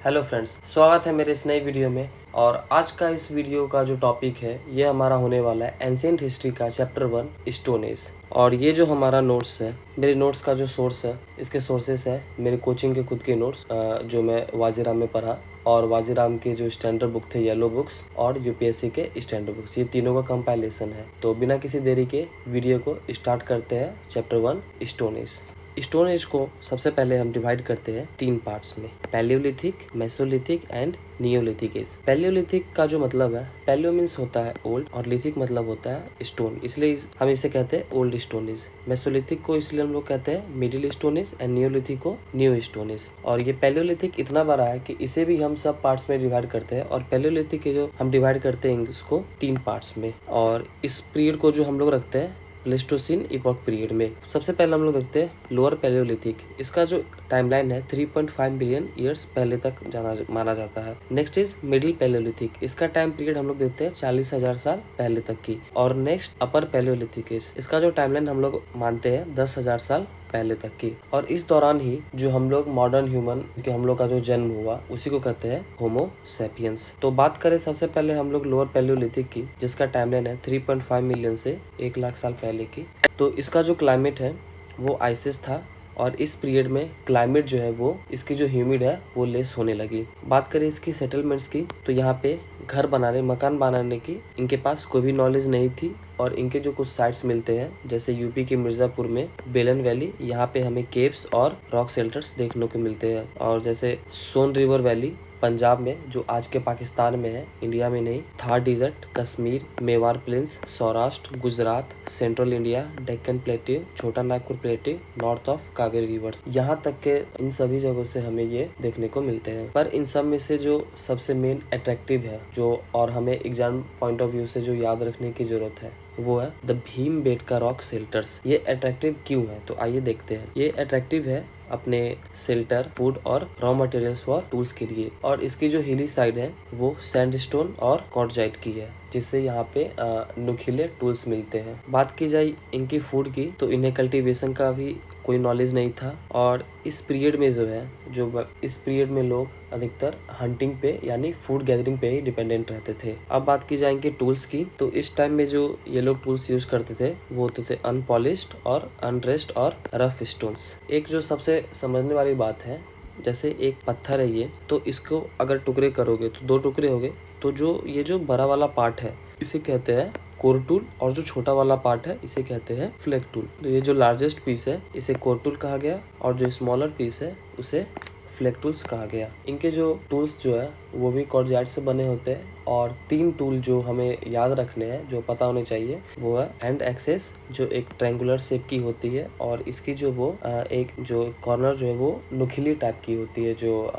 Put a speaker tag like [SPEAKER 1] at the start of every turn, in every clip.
[SPEAKER 1] Hello friends, स्वागत है मेरे इस नई वीडियो में। और आज का इस वीडियो का जो टॉपिक है ये हमारा होने वाला है एंशिएंट हिस्ट्री का चैप्टर 1 स्टोन एज। और ये जो हमारा नोट्स है, मेरे नोट्स का जो सोर्स है, इसके सोर्सेस है मेरे कोचिंग के खुद के नोट्स जो मैं वाजीराम में पढ़ा, और वाजीराम के जो स्टैंडर्ड बुक थे येलो बुक्स और यूपीएससी के स्टैंडर्ड बुक्स, ये तीनों का कंपाइलेशन है। तो बिना किसी देरी के वीडियो को स्टार्ट करते हैं। Chapter 1 stone age. Stone age को सबसे पहले हम डिवाइड करते हैं 3 पार्ट्स में, palaeolithic, mesolithic and neolithic age. Palaeolithic का जो मतलब है, पैलियो मीन्स होता है ओल्ड और लिथिक मतलब होता है स्टोन, इसलिए हम इसे कहते हैं ओल्ड स्टोन एज। मेसोलिथिक को इसलिए हम लोग कहते हैं middle stone age and Neolithic को न्यू स्टोन एज। और ये पैलियोलिथिक इतना बड़ा है कि इसे भी हम सब पार्ट्स में डिवाइड करते हैं। और पैलियोलिथिक के जो हम डिवाइड करते हैं इसको 3 पार्ट्स में, और इस पीरियड को जो हम लोग रखते हैं प्लेस्टोसीन इपॉक पीरियड में। सबसे पहले हम लोग देखते हैं लोअर पैलियोलिथिक। इसका जो टाइमलाइन है 3.5 बिलियन ईयर्स पहले तक माना जाता है। Next is middle Palaeolithic. इसका टाइम पीरियड हम लोग देखते हैं 40,000 साल पहले तक की। और नेक्स्ट अपर पैलियोलिथिक इज, इसका जो टाइमलाइन हम लोग मानते हैं 10,000 साल पहले तक की। और इस दौरान ही जो हम लोग मॉडर्न ह्यूमन के हम लोग का जो जन्म हुआ उसी को कहते हैं होमो सैपियंस। तो बात करें सबसे पहले हम लोग लोअर पैलियोलिथिक की, जिसका टाइमलाइन है 3.5 मिलियन से 1 लाख साल पहले की। तो इसका जो क्लाइमेट है वो आइसिस था, और इस पीरियड में क्लाइमेट जो है वो इसकी जो ह्यूमिड है वो लेस होने लगी। बात करें इसकी सेटलमेंट्स की, तो यहाँ पे घर बनाने, मकान बनाने की इनके पास कोई भी नॉलेज नहीं थी। और इनके जो कुछ साइट्स मिलते हैं, जैसे यूपी के मिर्जापुर में बेलन वैली, यहाँ पे हमें केव्स और रॉक शेल्टर्स देखने को मिलते हैं। और जैसे सोन रिवर वैली पंजाब में, जो आज के पाकिस्तान में है, इंडिया में नहीं, Thar desert, Kashmir, Mewar plains, Saurashtra, Gujarat, central India, Deccan plateau, Chota Nagpur plateau, north of Kaveri rivers, यहाँ तक के इन सभी जगहों से हमें ये देखने को मिलते हैं। पर इन सब में से जो सबसे मेन अट्रैक्टिव है जो, और हमें एग्जाम पॉइंट ऑफ व्यू से जो याद रखने की जरूरत है, वो है द भीमबेटका रॉक शेल्टर्स। ये अट्रैक्टिव क्यों है, तो आइए देखते हैं। ये अट्रैक्टिव है अपने शेल्टर, फूड और रॉ मटेरियल्स फॉर टूल्स के लिए। और इसकी जो हिली साइड है वो सैंडस्टोन और क्वार्टजाइट की है, जिससे यहाँ पे नुकीले टूल्स मिलते हैं। बात की जाए इनकी फूड की, तो इन्हें कल्टीवेशन का भी कोई नॉलेज नहीं था। और इस पीरियड में जो है, इस पीरियड में लोग अधिकतर हंटिंग पे यानी फूड गैदरिंग पे ही डिपेंडेंट रहते थे। अब बात की जाए इनके टूल्स की, तो इस टाइम में जो ये लोग टूल्स यूज करते थे वो होते थे अनपॉलिश्ड और अनड्रेस्ड और रफ स्टोन्स। एक जो सबसे समझने वाली बात है, जैसे एक पत्थर है ये, तो इसको अगर टुकड़े करोगे तो 2 टुकड़े हो गए, तो जो ये जो बड़ा वाला पार्ट है इसे कहते हैं कोर टूल, और जो छोटा वाला पार्ट है इसे कहते हैं फ्लैग टूल। तो ये जो लार्जेस्ट पीस है इसे कोर टूल कहा गया, और जो स्मॉलर पीस है उसे फ्लैग टूल्स कहा गया। इनके जो टूल्स जो है वो भी क्वार्टजाइट से बने होते हैं। और 3 टूल जो हमें याद रखने हैं, जो पता होने चाहिए, वो है हैंड एक्सेस, जो एक ट्रायंगुलर शेप की होती है, और इसकी जो वो एक जो कॉर्नर जो है वो नुकीली टाइप की होती है, जो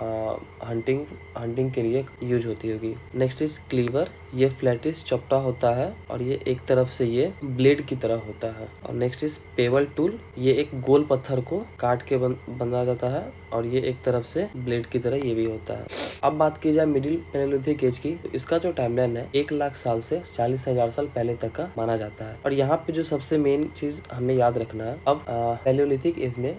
[SPEAKER 1] हंटिंग के लिए यूज होती होगी। नेक्स्ट इज क्लीवर, ये फ्लैटिश चपटा होता है और ये एक तरफ से ये ब्लेड की तरह होता है। और नेक्स्ट इज पेबल टूल, ये एक गोल पत्थर को काट के बना जाता है, और ये एक तरफ से ब्लेड की तरह ये भी होता है। अब बात की जाए मिडिल पैलियोलिथिक एज की, तो इसका जो टाइमलाइन है 1 लाख साल से 40,000 साल पहले तक का माना जाता है। और यहाँ पे जो सबसे मेन चीज हमें याद रखना है, अब पैलियोलिथिक एज में,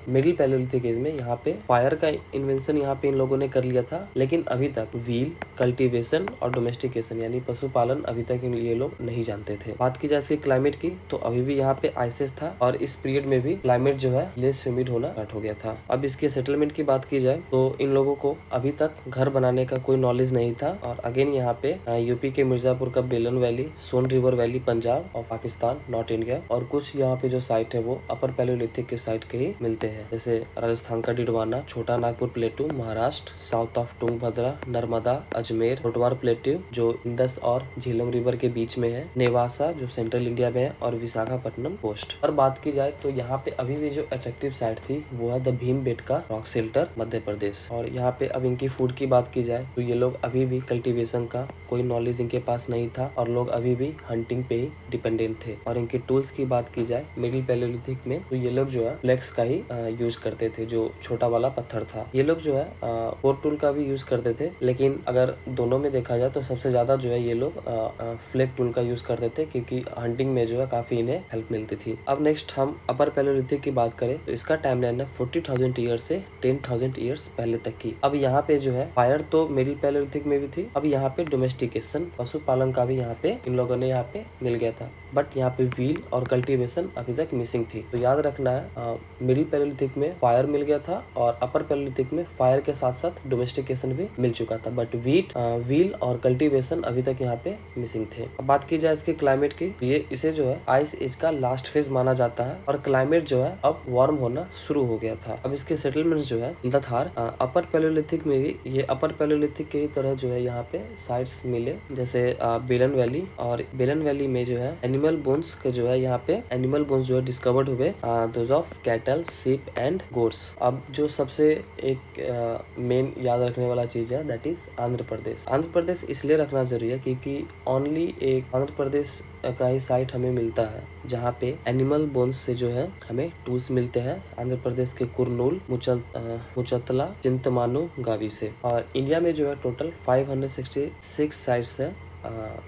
[SPEAKER 1] मिडिल पैलियोलिथिक एज में यहाँ पे फायर का इन्वेंशन यहाँ पे इन लोगों ने कर लिया था। लेकिन अभी तक व्हील, कल्टीवेशन और डोमेस्टिकेशन यानी पशुपालन अभी तक ये लोग नहीं जानते थे। बात की जाए इसके क्लाइमेट की, तो अभी भी यहाँ पे आइसिस था, और इस पीरियड में भी क्लाइमेट जो है लेस ह्यूमिड होना स्टार्ट हो गया था। अब इसके सेटलमेंट की बात की जाए, तो इन लोगों को अभी तक घर बनाने का कोई नॉलेज नहीं था। और अगेन यहाँ पे यूपी के मिर्जापुर का बेलन वैली, सोन रिवर वैली पंजाब और पाकिस्तान, नॉट इंडिया, और कुछ यहाँ पे जो साइट है वो अपर पैलियोलिथिक के साइट के ही मिलते हैं, जैसे राजस्थान का Didwana, Chota Nagpur plateau, Maharashtra, south of Tungabhadra, Narmada, Ajmer, रोटवार प्लेट्यू जो इंदस और झेलम रिवर के बीच में है, नेवासा जो सेंट्रल इंडिया में है, और विशाखापट्टनम कोस्ट। और बात की जाए तो यहाँ पे अभी भी जो अट्रैक्टिव साइट थी वो है the Bhimbetka rock shelter, Madhya Pradesh. और यहाँ पे अब इनकी फूड की बात की जाए तो ये लोग अभी भी कल्टीवेशन का कोई नॉलेज इनके पास नहीं था, और लोग अभी भी हंटिंग पे ही डिपेंडेंट थे। और इनके टूल्स की बात की जाए मिडिल पैलियोलिथिक में, तो ये लोग जो है फ्लेक्स का ही यूज करते थे, जो छोटा वाला पत्थर था। ये लोग जो है कोर टूल का भी यूज करते थे, लेकिन अगर दोनों में देखा जाए तो सबसे ज्यादा ज़्यादा जो है ये लोग फ्लेक टूल का यूज़ करते थे, क्योंकि हंटिंग में जो है काफ़ी इन्हें हेल्प मिलती थी। अब नेक्स्ट हम अपर पैलेलिथिक की बात करें तो इसका टाइमलाइन है 40,000 ईयर से 10,000 ईयर्स पहले तक की। अब यहाँ पे जो है फायर तो मिडिल पैलेलिथिक में भी थी। अब यहाँ पे डोमेस्टिकेशन, पशुपालन का भी यहाँ पे इन लोगों ने यहाँ पे मिल गया था, बट यहाँ पे व्हील और कल्टीवेशन अभी तक मिसिंग थी। तो याद रखना है मिडिल पैलेलिथिक में फायर मिल गया था और अपर पैलेलिथिक में फायर के साथ साथ डोमेस्टिकेशन भी मिल चुका था, बट व्हील और कल्टीवेशन अभी तक यहाँ पे मिसिंग थे। अब बात की जाए इसके क्लाइमेट की, ये इसे जो है आइस एज का लास्ट फेज माना जाता है और क्लाइमेट जो है अब वार्म होना शुरू हो गया था। अब इसके सेटलमेंट्स जो है दथार अपर पैलेलिथिक में भी ये अपर पैलेलिथिक के ही तरह जो है यहाँ पे साइट्स मिले, जैसे बेलन वैली, और बेलन वैली में जो है एनिमल बोन्स के जो है यहाँ पे एनिमल बोन्स जो है डिस्कवर्ड हुए, those of cattle, sheep and goats. अब जो सबसे एक मेन याद रखने वाला चीज है दैट इज आंध्र प्रदेश। आंध्र प्रदेश इसलिए रखना जरूरी है क्योंकि ओनली एक आंध्र प्रदेश का ही साइट हमें मिलता है जहाँ पे एनिमल बोन्स से जो है हमें टूल्स मिलते हैं, आंध्र प्रदेश के कुरनूल, मुचतला, चिंतमानु गावी से। और इंडिया में जो है टोटल 566 साइट्स है।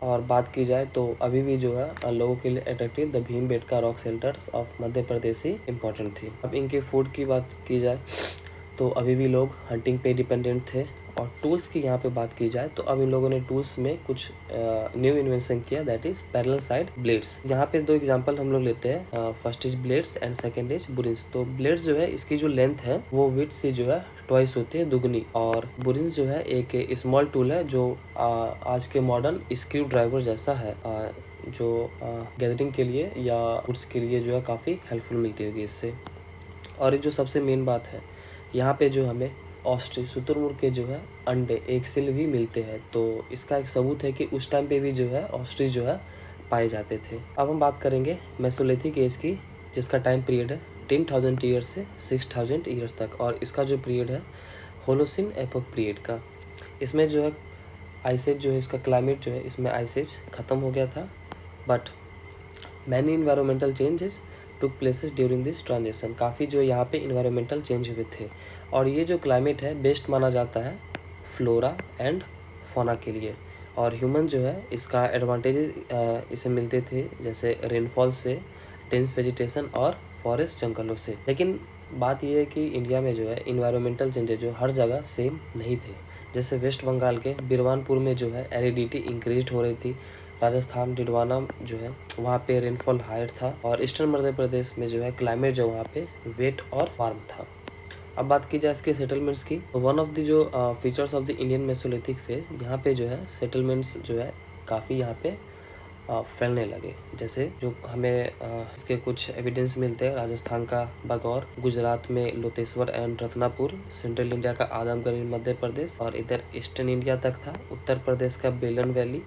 [SPEAKER 1] और बात की जाए तो अभी भी जो है लोगों के लिए attractive the Bhimbetka rock shelters of Madhya Pradesh he important थी। अब इनके फूड की बात की जाए तो अभी भी लोग हंटिंग पे डिपेंडेंट थे। और टूल्स की यहाँ पे बात की जाए तो अब इन लोगों ने टूल्स में कुछ न्यू इन्वेंशन किया, that is parallel side blades. यहाँ पे दो एग्जांपल हम लोग लेते हैं, first is blades and second is burins. तो ब्लेड्स जो है इसकी जो लेंथ है वो विड्थ से जो है ट्वाइस होती है, दुगनी, और बुरिंस जो है एक स्मॉल टूल है जो आज के मॉडर्न स्क्रू ड्राइवर जैसा है, जो गैदरिंग के लिए या वुड्स के लिए जो है काफ़ी हेल्पफुल मिलती होगी इससे। और जो सबसे मेन बात है, यहाँ पे जो हमें ऑस्ट्रिच, शुतुरमुर्ग के जो है अंडे, एग सेल भी मिलते हैं। तो इसका एक सबूत है कि उस टाइम पे भी जो है ऑस्ट्रिच जो है पाए जाते थे। अब हम बात करेंगे मेसोलिथिक एज की, जिसका टाइम पीरियड है 10,000 ईयर से 6,000 ईयर्स तक, और इसका जो पीरियड है होलोसिन एपोक पीरियड का। इसमें जो है आइसेज जो है, इसका क्लाइमेट जो है इसमें आइसेज ख़त्म हो गया था, but many environmental changes took places during this transition. काफ़ी जो यहाँ पे इन्वायरमेंटल चेंज हुए थे, और ये जो क्लाइमेट है बेस्ट माना जाता है फ्लोरा एंड फौना के लिए। और ह्यूमन जो है इसका एडवांटेजेस इसे मिलते थे, जैसे रेनफॉल से, डेंस वेजिटेशन और फॉरेस्ट जंगलों से। लेकिन बात यह है कि इंडिया में जो है इन्वायरमेंटल चेंजेस जो हर जगह सेम नहीं थे। जैसे वेस्ट बंगाल के बिरवानपुर में जो है एरिडिटी इंक्रीज हो रही थी, राजस्थान डिडवाना जो है वहाँ पे रेनफॉल हायर था, और ईस्टर्न मध्य प्रदेश में जो है क्लाइमेट जो वहाँ पे वेट और वार्म था। अब बात की जाए इसके सेटलमेंट्स की, वन ऑफ द जो features of the Indian Mesolithic phase, यहाँ पे जो है सेटलमेंट्स जो है काफ़ी यहाँ पे फैलने लगे। जैसे जो हमें इसके कुछ एविडेंस मिलते हैं, राजस्थान का बगौर, गुजरात में लोतेश्वर एंड रत्नापुर, सेंट्रल इंडिया का आदमगढ़ मध्य प्रदेश, और इधर ईस्टर्न इंडिया तक था उत्तर प्रदेश का बेलन वैली,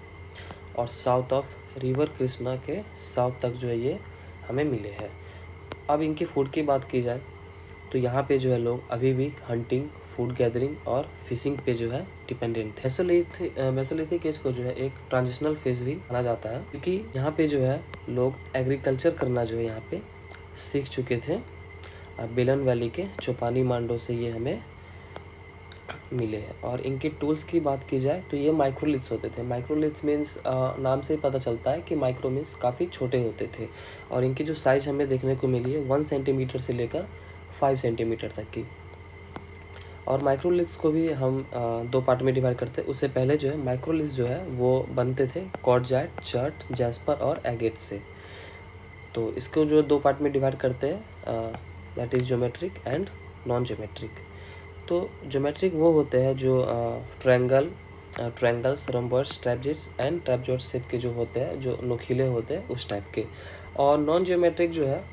[SPEAKER 1] और साउथ ऑफ रिवर कृष्णा के साउथ तक जो है ये हमें मिले हैं। अब इनकी फूड की बात की जाए तो यहाँ पे जो है लोग अभी भी हंटिंग, फूड गैदरिंग और फिशिंग पे जो है डिपेंडेंट थे। मेसोलिथिक एज को जो है एक ट्रांजिशनल फेज भी माना जाता है, क्योंकि यहाँ पे जो है लोग एग्रीकल्चर करना जो है यहाँ पे सीख चुके थे। बेलन वैली के चौपानी मांडो से ये हमें मिले हैं। और इनके टूल्स की बात की जाए तो ये माइक्रोलिथ्स होते थे। माइक्रोलिथ्स मीन्स नाम से ही पता चलता है कि माइक्रो मीन्स काफ़ी छोटे होते थे, और इनकी जो साइज हमें देखने को मिली है 1 सेंटीमीटर से लेकर 5 सेंटीमीटर तक की। और माइक्रोलिथ्स को भी हम दो पार्ट में डिवाइड करते हैं। उससे पहले जो है माइक्रोलिथ्स जो है वो बनते थे क्वार्टजाइट, चर्ट, जैस्पर और एगेट से। तो इसको जो दो पार्ट में डिवाइड करते हैं, that is geometric and non geometric. तो ज्योमेट्रिक वो होते हैं जो ट्रायंगल्स, रम्बर्स, ट्रैपजेट्स एंड ट्रैपजॉइड शेप के जो होते हैं, जो नुकीले होते हैं उस टाइप के। और नॉन ज्योमेट्रिक जो है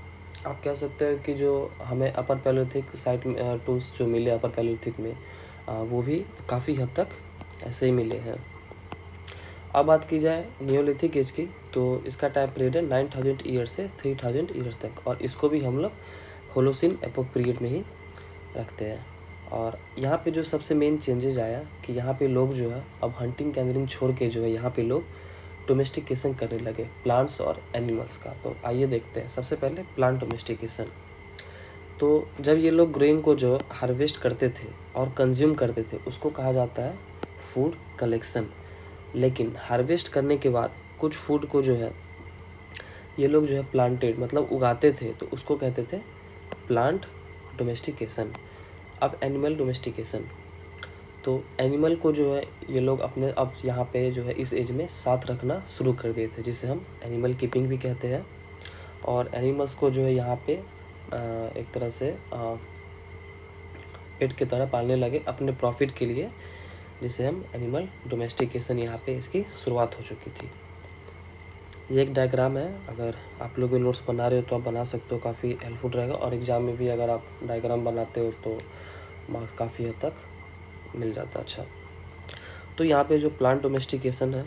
[SPEAKER 1] आप कह सकते हो कि जो हमें अपर पैलेलिथिक साइट में टूल्स जो मिले अपर पैलेलिथिक में, वो भी काफ़ी हद तक ऐसे ही मिले हैं। अब बात की जाए नियोलिथिक एज की, तो इसका टाइम पीरियड है 9,000 ईयर से 3,000 ईयर्स तक, और इसको भी हम लोग होलोसिन एपोक पीरियड में ही रखते हैं। और यहाँ पे जो सबसे मेन चेंजेस आया कि यहाँ पे लोग जो है अब हंटिंग गैदरिंग छोड़ के जो है यहाँ पे लोग डोमेस्टिकेशन करने लगे प्लांट्स और एनिमल्स का। तो आइए देखते हैं। सबसे पहले प्लांट डोमेस्टिकेशन। तो जब ये लोग ग्रेन को जो हार्वेस्ट करते थे और कंज्यूम करते थे उसको कहा जाता है फूड कलेक्शन। लेकिन हार्वेस्ट करने के बाद कुछ फूड को जो है ये लोग जो है प्लांटेड मतलब उगाते थे, तो उसको कहते थे प्लांट डोमेस्टिकेशन। अब एनिमल डोमेस्टिकेशन, तो एनिमल को जो है ये लोग अपने अब यहाँ पे जो है इस एज में साथ रखना शुरू कर दिए थे, जिसे हम एनिमल कीपिंग भी कहते हैं। और एनिमल्स को जो है यहाँ पे एक तरह से पेट की तरह पालने लगे अपने प्रॉफिट के लिए, जिसे हम एनिमल डोमेस्टिकेशन यहाँ पे इसकी शुरुआत हो चुकी थी। ये एक डायग्राम है, अगर आप लोग भी नोट्स बना रहे हो तो आप बना सकते हो, काफ़ी हेल्पफुल रहेगा। और एग्ज़ाम में भी अगर आप डायग्राम बनाते हो तो मार्क्स काफ़ी हद तक मिल जाता है। अच्छा, तो यहाँ पे जो प्लांट डोमेस्टिकेशन है,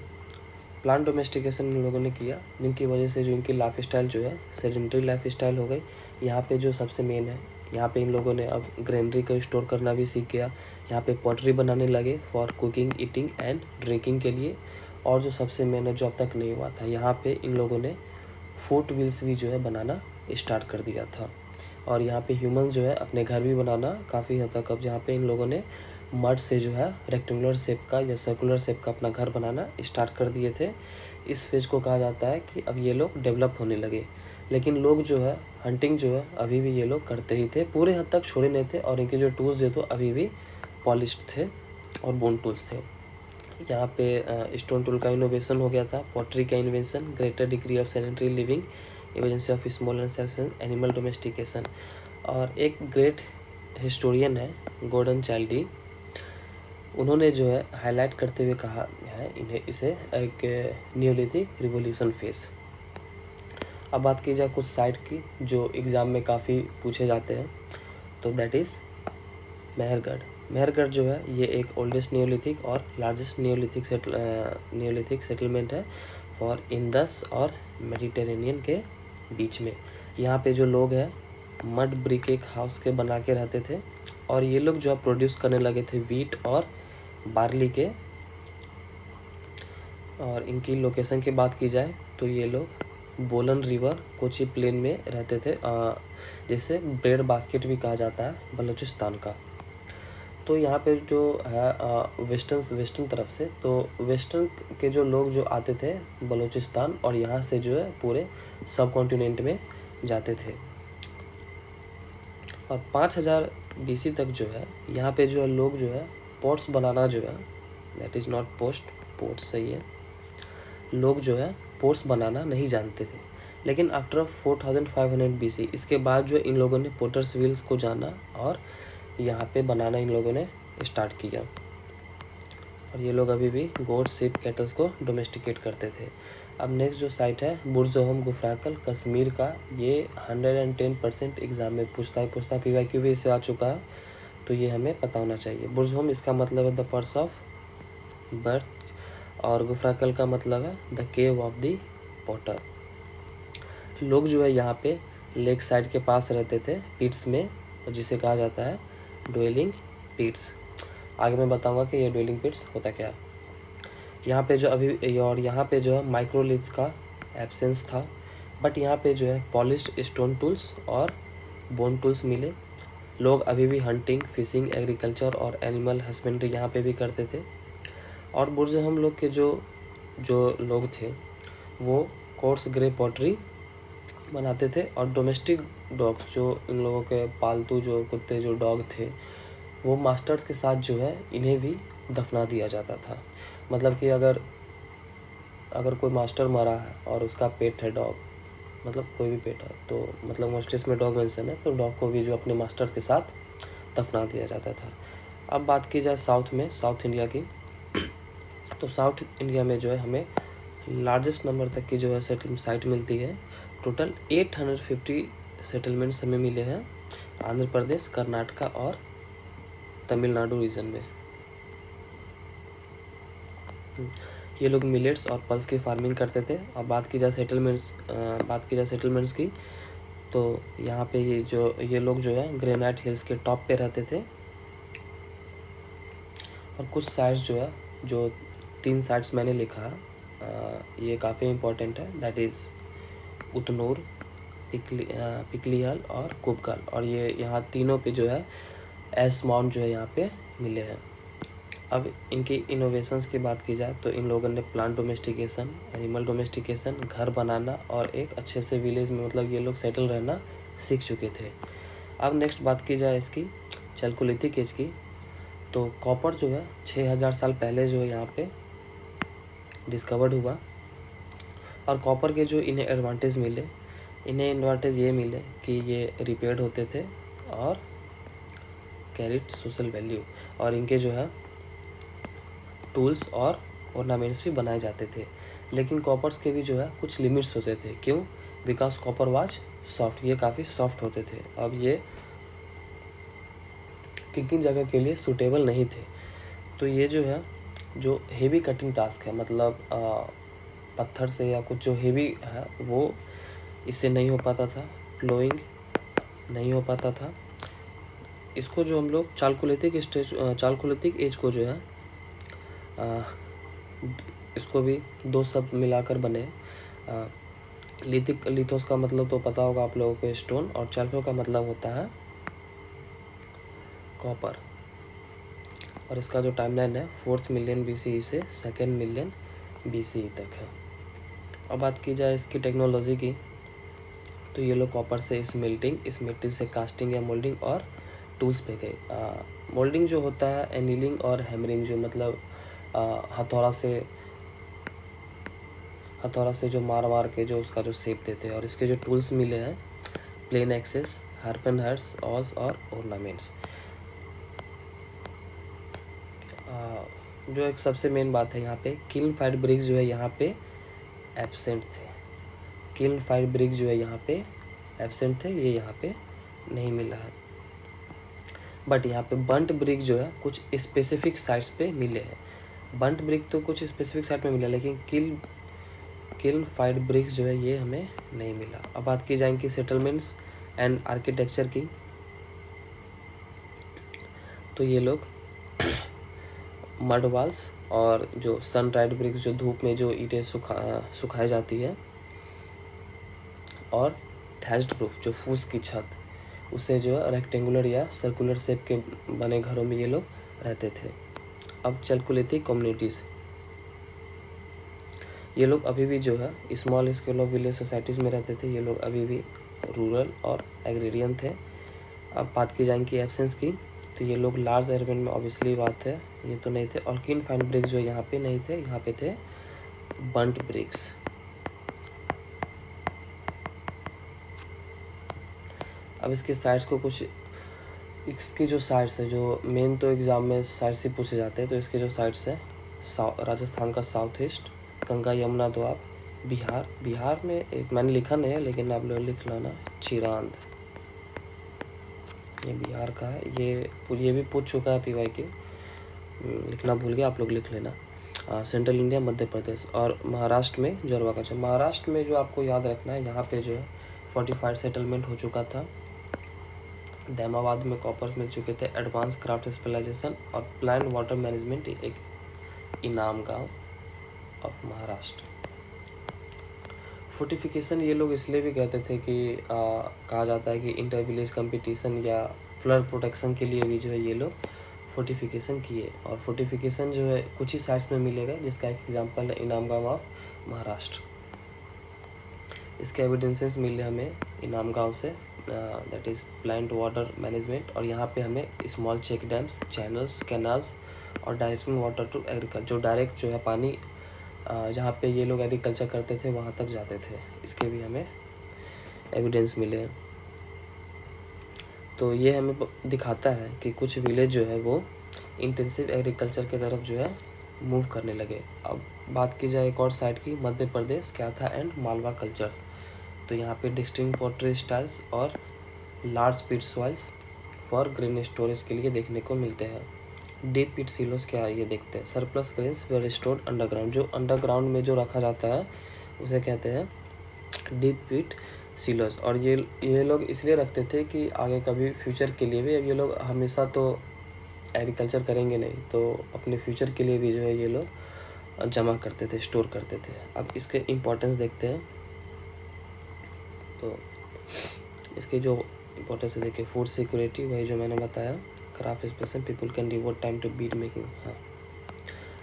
[SPEAKER 1] प्लांट डोमेस्टिकेशन इन लोगों ने किया, जिनकी वजह से जो इनकी लाइफ स्टाइल जो है सेडेंटरी लाइफ स्टाइल हो गई। यहाँ पे जो सबसे मेन है, यहाँ पे इन लोगों ने अब ग्रेनरी को स्टोर करना भी सीख गया। यहाँ पे पॉटरी बनाने लगे for cooking, eating and drinking के लिए। और जो सबसे मेन है, जो अब तक नहीं हुआ था, यहाँ पे इन लोगों ने फूट व्हील्स भी जो है बनाना स्टार्ट कर दिया था। और यहाँ पे ह्यूमंस जो है अपने घर भी बनाना काफ़ी हद तक, अब जहाँ पे इन लोगों ने मड से जो है रेक्टेंगुलर शेप का या सर्कुलर शेप का अपना घर बनाना स्टार्ट कर दिए थे। इस फेज को कहा जाता है कि अब ये लोग डेवलप होने लगे। लेकिन लोग जो है हंटिंग जो है अभी भी ये लोग करते ही थे, पूरे हद तक छोड़े नहीं थे। और इनके जो टूल्स जो थे अभी भी पॉलिश्ड थे और बोन टूल्स थे। यहाँ पे स्टोन टूल का इनोवेशन हो गया था, पॉटरी का invention, greater degree of sedentary living, emergency of small and self animal domestication. और एक ग्रेट हिस्टोरियन है गॉर्डन चाइल्डी, उन्होंने जो है हाईलाइट करते हुए कहा है इसे एक न्यूलिथिक रिवोल्यूशन फेस। अब बात की जाए कुछ साइट की जो एग्ज़ाम में काफ़ी पूछे जाते हैं, तो दैट इज़ मेहरगढ़। मेहरगढ़ जो है ये एक ओल्डेस्ट न्यूलिथिक और लार्जेस्ट न्यूलिथिक सेटलमेंट है फॉर इंडस और मेडिटेरेनियन के बीच में। यहाँ पे जो लोग हैं मड ब्रिक एक हाउस के बना के रहते थे। और ये लोग जो है प्रोड्यूस करने लगे थे वीट और बार्ली के। और इनकी लोकेशन की बात की जाए तो ये लोग बोलन रिवर कोची प्लेन में रहते थे, जिसे ब्रेड बास्केट भी कहा जाता है बलूचिस्तान का। तो यहाँ पे जो है वेस्टर्न तरफ से, तो वेस्टर्न के जो लोग जो आते थे बलूचिस्तान, और यहाँ से जो है पूरे सब कॉन्टिनेंट में जाते थे। और 5000 BC तक जो है यहाँ पे जो है लोग जो है पोर्ट्स बनाना जो है, दैट इज़ नॉट पोर्ट्स सही है, लोग जो है पोर्ट्स बनाना नहीं जानते थे। लेकिन आफ्टर 4500 BC इसके बाद जो इन लोगों ने पोटर्स व्हील्स को जाना और यहाँ पे बनाना इन लोगों ने स्टार्ट किया। और ये लोग अभी भी गोट, शिप, कैटल्स को डोमेस्टिकेट करते थे। अब नेक्स्ट जो साइट है बुर्ज़होम गुफ्राकल कश्मीर का, ये 110% एग्ज़ाम में पूछता है PYQ भी इससे आ चुका है, तो ये हमें पता होना चाहिए। बुर्ज़होम इसका मतलब है द पर्स ऑफ बर्थ, और गुफ्राकल का मतलब है the cave of the Potter. लोग जो है यहाँ पे लेक साइड के पास रहते थे पिट्स में, जिसे कहा जाता है ड्वेलिंग पिट्स। आगे मैं बताऊंगा कि ये ड्वेलिंग पिट्स होता क्या है। यहाँ पे जो अभी और यहाँ पे जो है माइक्रोलिथ्स का एब्सेंस था, बट यहाँ पे जो है पॉलिश्ड स्टोन टूल्स और बोन टूल्स मिले। लोग अभी भी हंटिंग, फिशिंग, एग्रीकल्चर और एनिमल हस्बेंड्री यहाँ पे भी करते थे। और बुर्ज़होम लोग के जो लोग थे वो कोर्स ग्रे पॉटरी बनाते थे। और डोमेस्टिक डॉग्स जो इन लोगों के पालतू जो कुत्ते जो डॉग थे, वो मास्टर्स के साथ जो है इन्हें भी दफना दिया जाता था। मतलब कि अगर कोई मास्टर मरा है और उसका पेट है डॉग, मतलब कोई भी पेट है, तो मतलब मोस्टली इसमें डॉग मेंशन है, तो डॉग को भी जो अपने मास्टर के साथ दफना दिया जाता था। अब बात की जाए साउथ इंडिया की, तो साउथ इंडिया में जो है हमें लार्जेस्ट नंबर तक की जो है सेटलमेंट साइट मिलती है। टोटल 850 सेटलमेंट्स हमें मिले हैं आंध्र प्रदेश, कर्नाटका और तमिलनाडु रीजन में। ये लोग मिलेट्स और पल्स की फार्मिंग करते थे। और बात की जाए सेटलमेंट्स की, तो यहाँ पे ये लोग जो है ग्रेनाइट हिल्स के टॉप पे रहते थे। और कुछ साइट्स जो है, जो 3 साइट्स मैंने लिखा, ये काफ़ी इम्पोर्टेंट है, दैट इज़ उतनूर, पिकलिहल और कुबकल। और ये यहाँ तीनों पे जो है एस माउंट जो है यहाँ पे मिले हैं। अब इनके इनोवेशंस की बात की जाए तो इन लोगों ने प्लांट डोमेस्टिकेशन, एनिमल डोमेस्टिकेशन, घर बनाना और एक अच्छे से विलेज में मतलब ये लोग सेटल रहना सीख चुके थे। अब नेक्स्ट बात की जाए इसकी चैल्कोलिथिक एज की, तो कॉपर जो है 6000 साल पहले जो है यहाँ पे डिस्कवर्ड हुआ। और कॉपर के जो इन्हें एडवांटेज मिले, इन्हें एडवांटेज ये मिले कि ये रिपेयर्ड होते थे और कैरिड सोशल वैल्यू, और इनके जो है टूल्स और ऑर्नामेंट्स भी बनाए जाते थे। लेकिन कॉपर्स के भी जो है कुछ लिमिट्स होते थे। क्यों? बिकॉज कॉपर वाज सॉफ्ट, ये काफ़ी सॉफ्ट होते थे। अब ये किन किन जगह के लिए सूटेबल नहीं थे। तो ये जो है जो हेवी कटिंग टास्क है, मतलब पत्थर से या कुछ जो हेवी है वो इससे नहीं हो पाता था। प्लोइंग नहीं हो पाता था। इसको जो हम लोग चाल्कोलिथिक एज को जो है इसको भी दो शब्द मिलाकर बने। लिथोस का मतलब तो पता होगा आप लोगों को, स्टोन, और चाल्को का मतलब होता है कॉपर। और इसका जो टाइमलाइन है 4th मिलियन BCE से 2nd मिलियन BCE तक है। अब बात की जाए इसकी टेक्नोलॉजी की, तो ये लोग कॉपर से स्मेल्टिंग से कास्टिंग या मोल्डिंग और टूल्स पे गए। मोल्डिंग जो होता है एनीलिंग और हैमरिंग, जो मतलब हथौड़ा से जो मार के जो उसका जो शेप देते हैं। और इसके जो टूल्स मिले हैं प्लेन एक्सेस, हार्पन हर्ट्स, ऑल्स और ऑर्नामेंट्स। जो एक सबसे मेन बात है यहाँ पे, किल्न फाइड ब्रिक्स जो है यहाँ पे एब्सेंट थे। किल्न फाइड ब्रिक्स जो है यहाँ पे एब्सेंट थे, ये यहाँ पे नहीं मिला है। बट यहाँ पे बंट ब्रिक जो है कुछ स्पेसिफिक साइट्स पे मिले हैं। बंट ब्रिक तो कुछ स्पेसिफिक साइट में मिला, लेकिन किल्न फाइड ब्रिक्स जो है ये हमें नहीं मिला। अब बात की जाएगी सेटलमेंट्स एंड आर्किटेक्चर की, तो ये लोग मड वाल्स और जो सन ड्राइड ब्रिक्स, जो धूप में जो ईंटें सुखाई जाती है, और थैच्ड रूफ, जो फूस की छत, उसे जो है रेक्टेंगुलर या सर्कुलर शेप के बने घरों में ये लोग रहते थे। अब चैल्कोलिथिक कम्युनिटीज़, ये लोग अभी भी जो है small scale of village societies में रहते थे। ये लोग अभी भी रूरल और एग्रेरियन थे। अब बात की जाएगी एब्सेंस की, तो ये लोग लार्ज अर्बन में ऑब्वियसली बात है ये तो नहीं थे। और किन फाइन ब्रिक्स जो यहाँ पे नहीं थे, यहाँ पे थे बंट ब्रिक्स। अब इसके साइड्स को कुछ, इसके जो साइड्स है, जो मेन तो एग्ज़ाम में साइड्स ही पूछे जाते हैं, तो इसके जो साइड्स है राजस्थान का साउथ ईस्ट, गंगा यमुना दोआब, बिहार में एक मैंने लिखा नहीं है लेकिन आप लोग लिख लेना, चिरांद, ये बिहार का है। ये भी पूछ चुका है PY के, लिखना भूल गया, आप लोग लिख लेना। सेंट्रल इंडिया, मध्य प्रदेश, और महाराष्ट्र में जोरवा का। महाराष्ट्र में जो आपको याद रखना है, यहाँ पे जो है फोर्टिफाइड सेटलमेंट हो चुका था। दहमाबाद में कॉपर मिल चुके थे, एडवांस क्राफ्ट स्पेशलाइजेशन और प्लान वाटर मैनेजमेंट, एक इनाम गांव ऑफ महाराष्ट्र। फोर्टिफिकेशन ये लोग इसलिए भी कहते थे कि कहा जाता है कि इंटर विलेज कंपटीशन या फ्लड प्रोटेक्शन के लिए भी जो है ये लोग फोर्टिफिकेशन किए। और फोर्टिफिकेशन जो है कुछ ही साइट्स में मिलेगा, जिसका एक एग्जांपल है इनाम गांव ऑफ महाराष्ट्र। इसके एविडेंसेस मिले हमें इनाम गांव से, that is plant water management. और यहाँ पे हमें small check dams, channels, canals और डायरेक्टिंग वाटर टू एग्रीकल्चर, जो डायरेक्ट जो है पानी जहाँ पे ये लोग एग्रीकल्चर करते थे वहाँ तक जाते थे, इसके भी हमें एविडेंस मिले हैं। तो ये हमें दिखाता है कि कुछ विलेज जो है वो इंटेंसिव एग्रीकल्चर की तरफ जो है मूव करने लगे। अब बात की जाए एक और साइड की, मध्य प्रदेश, क्याथा एंड मालवा कल्चर्स, तो यहाँ पे डिस्टिंक्ट पोट्री स्टाइल्स और large pit soils for grain storage के लिए देखने को मिलते हैं। डीप पिट सिलोस क्या है ये देखते हैं। सरप्लस ग्रेन्स वे स्टोर्ड अंडरग्राउंड, जो अंडरग्राउंड में जो रखा जाता है उसे कहते हैं डीप पिट सिलोस। और ये लोग इसलिए रखते थे कि आगे कभी फ्यूचर के लिए भी, अब ये लोग हमेशा तो एग्रीकल्चर करेंगे नहीं, तो अपने फ्यूचर के लिए भी जो है ये लोग जमा करते थे, स्टोर करते थे। अब इसके इम्पोर्टेंस देखते हैं, तो इसके जो इम्पोर्टेंस देखिए, फूड सिक्योरिटी, वही जो मैंने बताया, craft special, people can devote time to bead making. हाँ,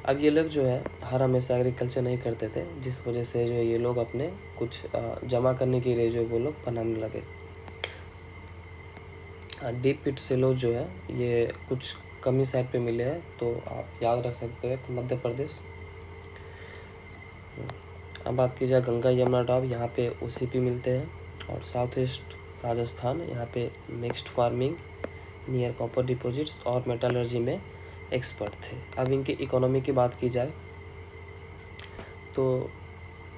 [SPEAKER 1] अब ये लोग जो है हर हमेशा एग्रीकल्चर नहीं करते थे, जिस वजह से जो है ये लोग अपने कुछ जमा करने के लिए जो वो लोग बनाने लगे। डीप पिट सिलो जो है ये कुछ कमी साइड पे मिले हैं, तो आप याद रख सकते हो मध्य प्रदेश। अब बात की जाए गंगा यमुना डॉब, यहाँ पे ओसीपी मिलते हैं। और साउथ ईस्ट राजस्थान, यहाँ पे mixed farming, near copper deposits और मेटलर्जी में एक्सपर्ट थे। अब इनकी इकोनॉमी की बात की जाए तो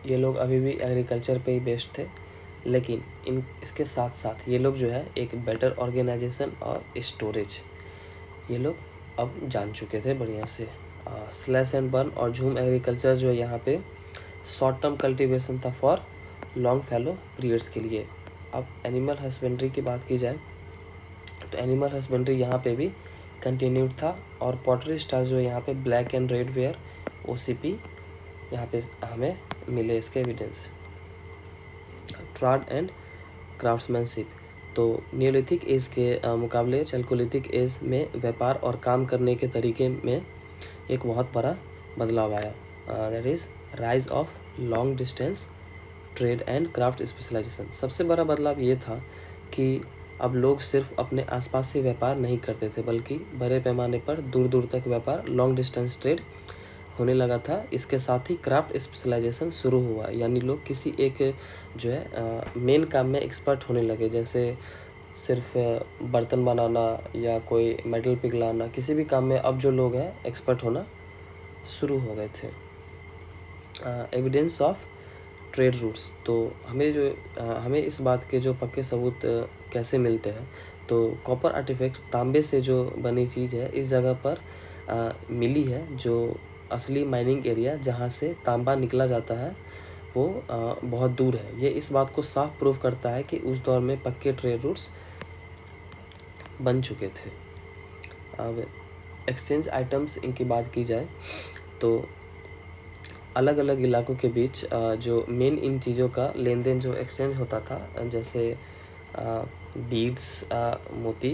[SPEAKER 1] ये लोग अभी भी एग्रीकल्चर पे ही बेस्ड थे, लेकिन इसके साथ साथ ये लोग जो है एक बेटर ऑर्गेनाइजेशन और स्टोरेज ये लोग अब जान चुके थे बढ़िया से। स्लैश एंड बर्न और झूम एग्रीकल्चर जो है यहाँ पे शॉर्ट टर्म कल्टीवेशन था फॉर लॉन्ग फैलो पीरियड्स के लिए। अब एनिमल हस्बेंड्री की बात की जाए तो एनिमल हस्बेंड्री यहाँ पे भी कंटिन्यूड था, और पॉटरी स्टाइल जो है यहाँ पे black and red ware OCP यहाँ पे हमें मिले इसके एविडेंस। ट्राड एंड क्राफ्ट्समैनशिप, तो नियोलिथिक एज के मुकाबले चैल्कोलिथिक एज में व्यापार और काम करने के तरीके में एक बहुत बड़ा बदलाव आया। That is rise of long distance trade and craft specialisation. सबसे बड़ा बदलाव ये था कि अब लोग सिर्फ अपने आसपास से व्यापार नहीं करते थे, बल्कि बड़े पैमाने पर दूर दूर तक व्यापार लॉन्ग डिस्टेंस ट्रेड होने लगा था। इसके साथ ही क्राफ्ट स्पेशलाइजेशन शुरू हुआ, यानी लोग किसी एक जो है मेन काम में एक्सपर्ट होने लगे, जैसे सिर्फ बर्तन बनाना या कोई मेटल पिघलाना, किसी भी काम में अब जो लोग हैं एक्सपर्ट होना शुरू हो गए थे। एविडेंस ऑफ ट्रेड रूट्स, तो हमें इस बात के जो पक्के सबूत कैसे मिलते हैं, तो कॉपर आर्टिफैक्ट्स, तांबे से जो बनी चीज़ है इस जगह पर मिली है, जो असली माइनिंग एरिया जहाँ से तांबा निकला जाता है वो बहुत दूर है। ये इस बात को साफ प्रूव करता है कि उस दौर में पक्के ट्रेड रूट्स बन चुके थे। अब एक्सचेंज आइटम्स इनकी बात की जाए तो अलग अलग इलाकों के बीच जो मेन इन चीज़ों का लेन देन जो एक्सचेंज होता था, जैसे बीड्स, मोती,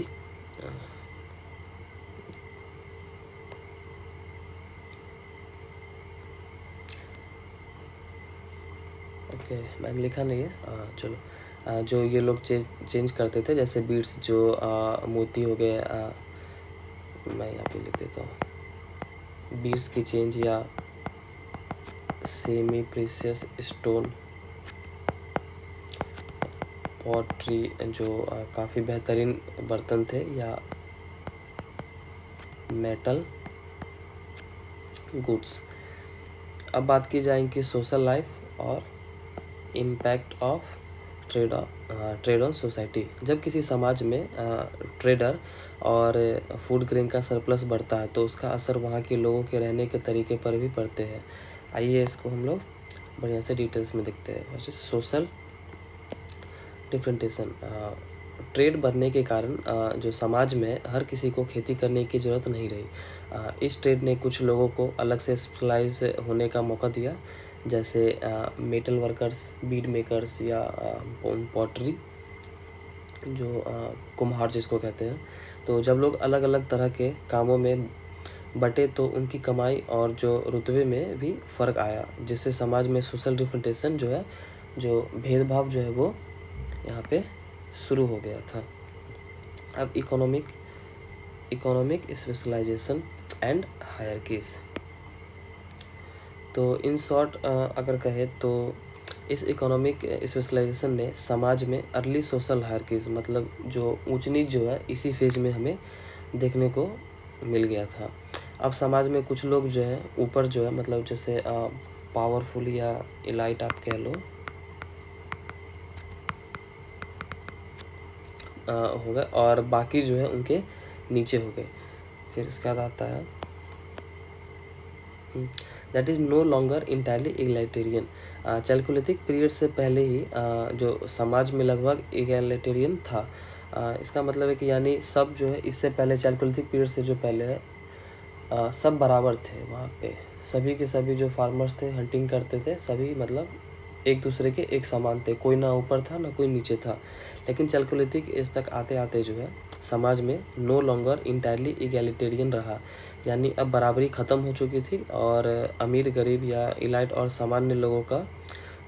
[SPEAKER 1] ओके मैंने लिखा नहीं है, चलो जो ये लोग चेंज करते थे, जैसे बीड्स जो मोती हो गए, मैं यहाँ पे लिख देता हूँ, बीड्स की चेंज या सेमी प्रीशियस स्टोन, पॉटरी जो काफ़ी बेहतरीन बर्तन थे, या मेटल गुड्स। अब बात की जाए कि सोशल लाइफ और impact of trade on society. जब किसी समाज में ट्रेडर और फूड ग्रेन का सरप्लस बढ़ता है तो उसका असर वहाँ के लोगों के रहने के तरीके पर भी पड़ते हैं। आइए इसको हम लोग बढ़िया से डिटेल्स में देखते हैं। सोशल डिफरेंटेशन, ट्रेड बढ़ने के कारण जो समाज में हर किसी को खेती करने की ज़रूरत नहीं रही। इस ट्रेड ने कुछ लोगों को अलग से स्पेशलाइज होने का मौका दिया, जैसे मेटल वर्कर्स, बीड मेकर्स, या पॉटरी जो कुम्हार जिसको कहते हैं। तो जब लोग अलग अलग तरह के कामों में बटे तो उनकी कमाई और जो रुतबे में भी फ़र्क आया, जिससे समाज में सोशल डिफरेंटेशन जो है, जो भेदभाव जो है वो यहाँ पे शुरू हो गया था। अब इकोनॉमिक स्पेशलाइजेशन एंड हायरकीज, तो इन शॉर्ट अगर कहे तो इस इकोनॉमिक स्पेशलाइजेशन ने समाज में अर्ली सोशल हायरकीज, मतलब जो ऊंच नीच जो है इसी फेज में हमें देखने को मिल गया था। अब समाज में कुछ लोग जो है ऊपर जो है, मतलब जैसे पावरफुल या इलाइट आप कह लो, हो गए, और बाकी जो है उनके नीचे हो गए। फिर उसके बाद आता है that is no longer entirely egalitarian. Chalcolithic period से पहले ही जो समाज में लगभग इगैलिटेरियन था। इसका मतलब है कि यानी सब जो है इससे पहले चैल्कोलिथिक पीरियड से जो पहले है सब बराबर थे। वहाँ पे सभी के सभी जो फार्मर्स थे, हंटिंग करते थे, सभी मतलब एक दूसरे के एक समान थे, कोई ना ऊपर था ना कोई नीचे था। लेकिन चैल्कोलिथिक एज तक आते आते जो है समाज में नो लॉन्गर इंटायरली इगैलिटेरियन रहा, यानी अब बराबरी ख़त्म हो चुकी थी और अमीर गरीब या इलाइट और सामान्य लोगों का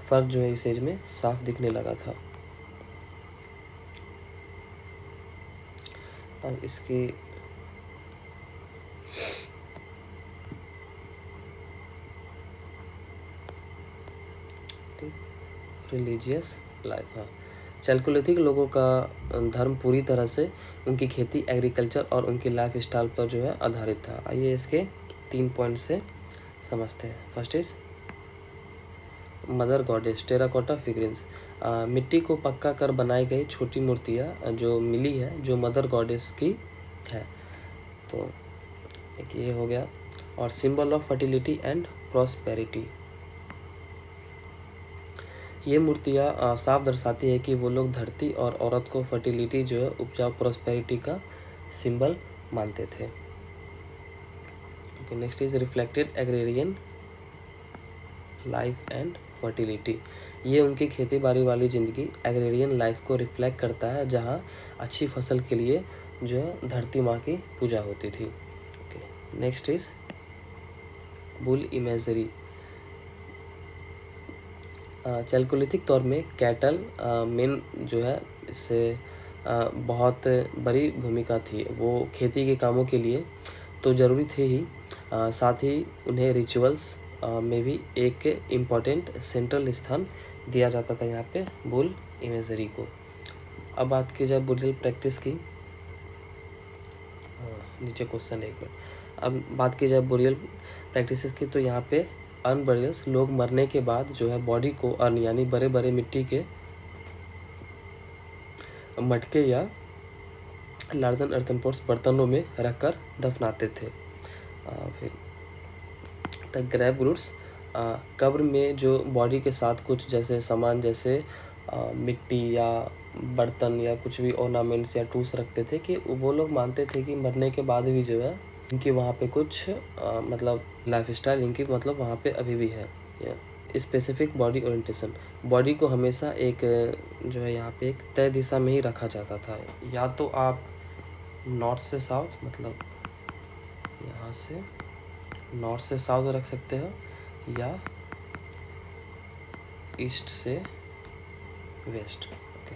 [SPEAKER 1] फ़र्क जो है इस एज में साफ दिखने लगा था। और इसकी रिलीजियस लाइफ, हाँ, चैल्कोलिथिक लोगों का धर्म पूरी तरह से उनकी खेती, एग्रीकल्चर और उनकी लाइफ स्टाइल पर जो है आधारित था। आइए इसके 3 पॉइंट से समझते हैं। First is mother goddess terracotta figurines, मिट्टी को पक्का कर बनाई गई छोटी मूर्तियाँ जो मिली है, जो मदर गॉडेस की है। तो एक ये हो गया। और symbol of fertility and prosperity, ये मूर्तियाँ साफ दर्शाती है कि वो लोग धरती और औरत को फर्टिलिटी जो है उपजाऊ प्रॉस्पेरिटी का सिंबल मानते थे। Okay, next is reflected agrarian life and fertility, ये उनकी खेती बाड़ी वाली ज़िंदगी एग्रेरियन लाइफ को रिफ्लेक्ट करता है, जहाँ अच्छी फसल के लिए जो है धरती माँ की पूजा होती थी। Okay, next is bull imagery, Chalcolithic तौर में कैटल मेन जो है इससे बहुत बड़ी भूमिका थी। वो खेती के कामों के लिए तो ज़रूरी थे ही, साथ ही उन्हें रिचुअल्स में भी एक इम्पॉर्टेंट सेंट्रल स्थान दिया जाता था यहाँ पे बुल इमेजरी को। अब बात की जाए बुरियल प्रैक्टिस की, नीचे क्वेश्चन एक मिनट। अब बात की जाए बुरियल प्रैक्टिसेस की, तो यहाँ पे अनबरियल्स लोग मरने के बाद जो है बॉडी को अर्न यानी बड़े बड़े मिट्टी के मटके या लार्जन अर्थनपोर्ट्स बर्तनों में रखकर दफनाते थे। फिर द ग्रेव रूट्स, कब्र में जो बॉडी के साथ कुछ जैसे सामान जैसे मिट्टी या बर्तन या कुछ भी ऑर्नामेंट्स या टूल्स रखते थे, कि वो लोग मानते थे कि मरने के बाद भी जो है इनकी वहाँ पे कुछ मतलब लाइफ स्टाइल इनकी मतलब वहाँ पे अभी भी है। स्पेसिफिक बॉडी ओरिएंटेशन, बॉडी को हमेशा एक जो है यहाँ पे एक तय दिशा में ही रखा जाता था। या तो आप नॉर्थ से साउथ, मतलब यहाँ से नॉर्थ से साउथ रख सकते हो, या ईस्ट से वेस्ट। ओके,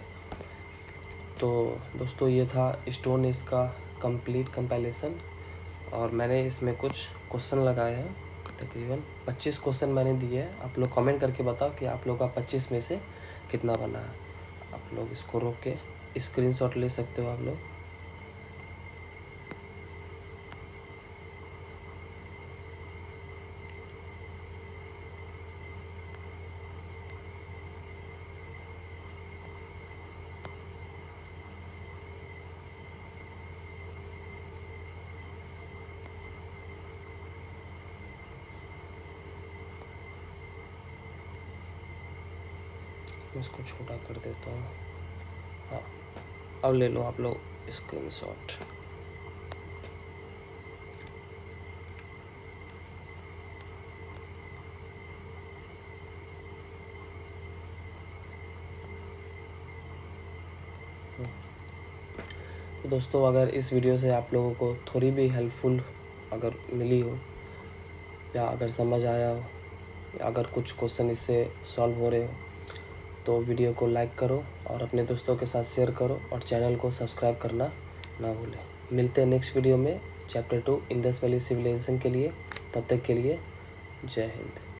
[SPEAKER 1] तो दोस्तों ये था स्टोन एज का कंप्लीट कंपैरिजन, और मैंने इसमें कुछ क्वेश्चन लगाए हैं, तकरीबन 25 क्वेश्चन मैंने दिए हैं। आप लोग कमेंट करके बताओ कि आप लोग का 25 में से कितना बना है। आप लोग इसको रोक के स्क्रीनशॉट ले सकते हो आप लोग। मैं इसको छोटा कर देता हूँ। हाँ, अब ले लो आप लोग स्क्रीनशॉट। तो दोस्तों अगर इस वीडियो से आप लोगों को थोड़ी भी हेल्पफुल अगर मिली हो, या अगर समझ आया हो, या अगर कुछ क्वेश्चन इससे सॉल्व हो रहे हो, तो वीडियो को लाइक करो और अपने दोस्तों के साथ शेयर करो, और चैनल को सब्सक्राइब करना ना भूलें। मिलते हैं नेक्स्ट वीडियो में चैप्टर 2 इंडस वैली सिविलाइजेशन के लिए। तब तक के लिए जय हिंद।